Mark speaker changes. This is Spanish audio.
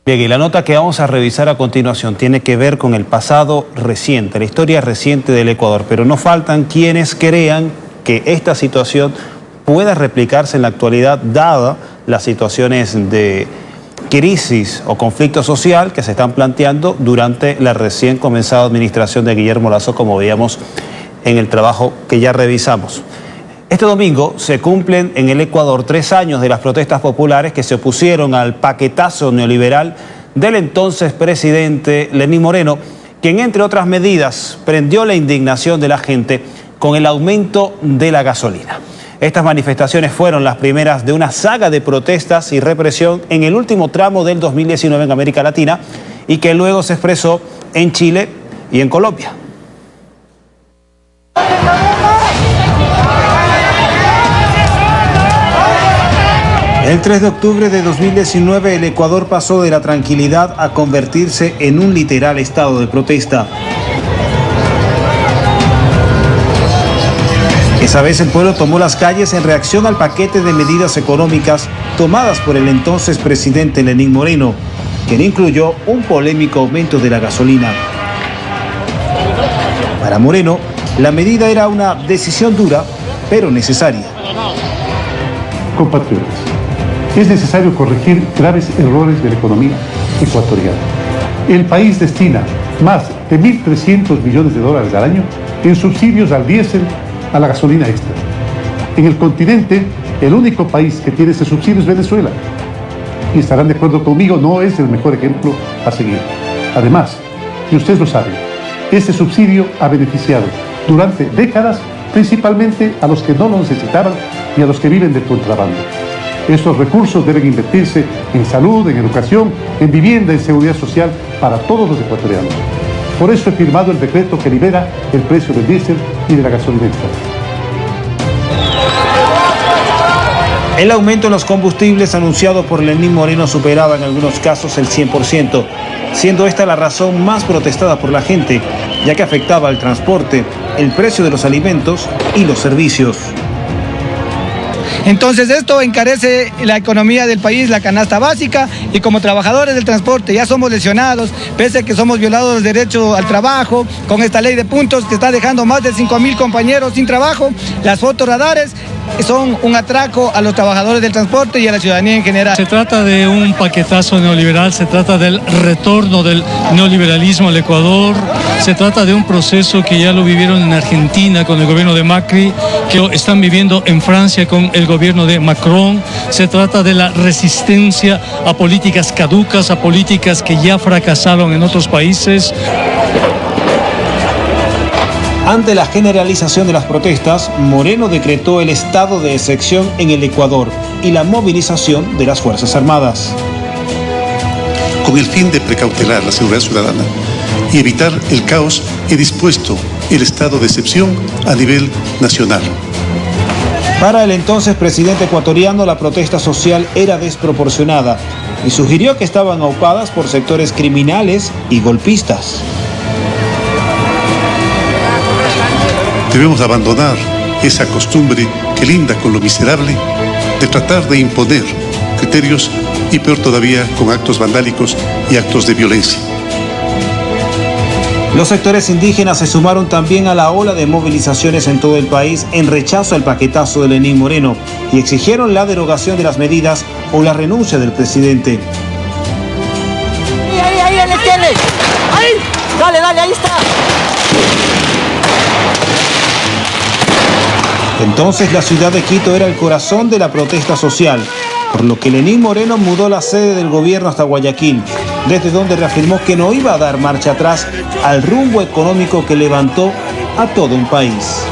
Speaker 1: Bien, y la nota que vamos a revisar a continuación tiene que ver con el pasado reciente, la historia reciente del Ecuador, pero no faltan quienes crean que esta situación pueda replicarse en la actualidad, dada las situaciones de crisis o conflicto social que se están planteando durante la recién comenzada administración de Guillermo Lasso, como veíamos en el trabajo que ya revisamos. Este domingo se cumplen en el Ecuador 3 años de las protestas populares que se opusieron al paquetazo neoliberal del entonces presidente Lenín Moreno, quien entre otras medidas prendió la indignación de la gente con el aumento de la gasolina. Estas manifestaciones fueron las primeras de una saga de protestas y represión en el último tramo del 2019 en América Latina y que luego se expresó en Chile y en Colombia. El 3 de octubre de 2019 el Ecuador pasó de la tranquilidad a convertirse en un literal estado de protesta. Esa vez el pueblo tomó las calles en reacción al paquete de medidas económicas tomadas por el entonces presidente Lenín Moreno, quien incluyó un polémico aumento de la gasolina. Para Moreno, la medida era una decisión dura, pero necesaria.
Speaker 2: Compatriotas, es necesario corregir graves errores de la economía ecuatoriana. El país destina más de 1.300 millones de dólares al año en subsidios al diésel, a la gasolina extra. En el continente, el único país que tiene ese subsidio es Venezuela. Y estarán de acuerdo conmigo, no es el mejor ejemplo a seguir. Además, y ustedes lo saben, ese subsidio ha beneficiado durante décadas principalmente a los que no lo necesitaban y a los que viven del contrabando. Estos recursos deben invertirse en salud, en educación, en vivienda, en seguridad social para todos los ecuatorianos. Por eso he firmado el decreto que libera el precio del diésel y de la gasolina extra.
Speaker 1: El aumento en los combustibles anunciado por Lenín Moreno superaba en algunos casos el 100%, siendo esta la razón más protestada por la gente, ya que afectaba al transporte, el precio de los alimentos y los servicios.
Speaker 3: Entonces esto encarece la economía del país, la canasta básica, y como trabajadores del transporte ya somos lesionados, pese a que somos violados del derecho al trabajo, con esta ley de puntos que está dejando más de 5.000 compañeros sin trabajo. Las fotoradares son un atraco a los trabajadores del transporte y a la ciudadanía en general.
Speaker 4: Se trata de un paquetazo neoliberal, se trata del retorno del neoliberalismo al Ecuador, se trata de un proceso que ya lo vivieron en Argentina con el gobierno de Macri, que lo están viviendo en Francia con el gobierno de Macron. Se trata de la resistencia a políticas caducas, a políticas que ya fracasaron en otros países.
Speaker 1: Ante la generalización de las protestas, Moreno decretó el estado de excepción en el Ecuador y la movilización de las Fuerzas Armadas.
Speaker 5: Con el fin de precautelar la seguridad ciudadana y evitar el caos, he dispuesto el estado de excepción a nivel nacional.
Speaker 1: Para el entonces presidente ecuatoriano, la protesta social era desproporcionada y sugirió que estaban aupadas por sectores criminales y golpistas.
Speaker 5: Debemos abandonar esa costumbre que linda con lo miserable de tratar de imponer criterios y peor todavía con actos vandálicos y actos de violencia.
Speaker 1: Los sectores indígenas se sumaron también a la ola de movilizaciones en todo el país en rechazo al paquetazo de Lenín Moreno y exigieron la derogación de las medidas o la renuncia del presidente.
Speaker 6: Ahí, le tiene. Ahí. Dale, ahí está.
Speaker 1: Entonces la ciudad de Quito era el corazón de la protesta social, por lo que Lenín Moreno mudó la sede del gobierno hasta Guayaquil, desde donde reafirmó que no iba a dar marcha atrás al rumbo económico que levantó a todo un país.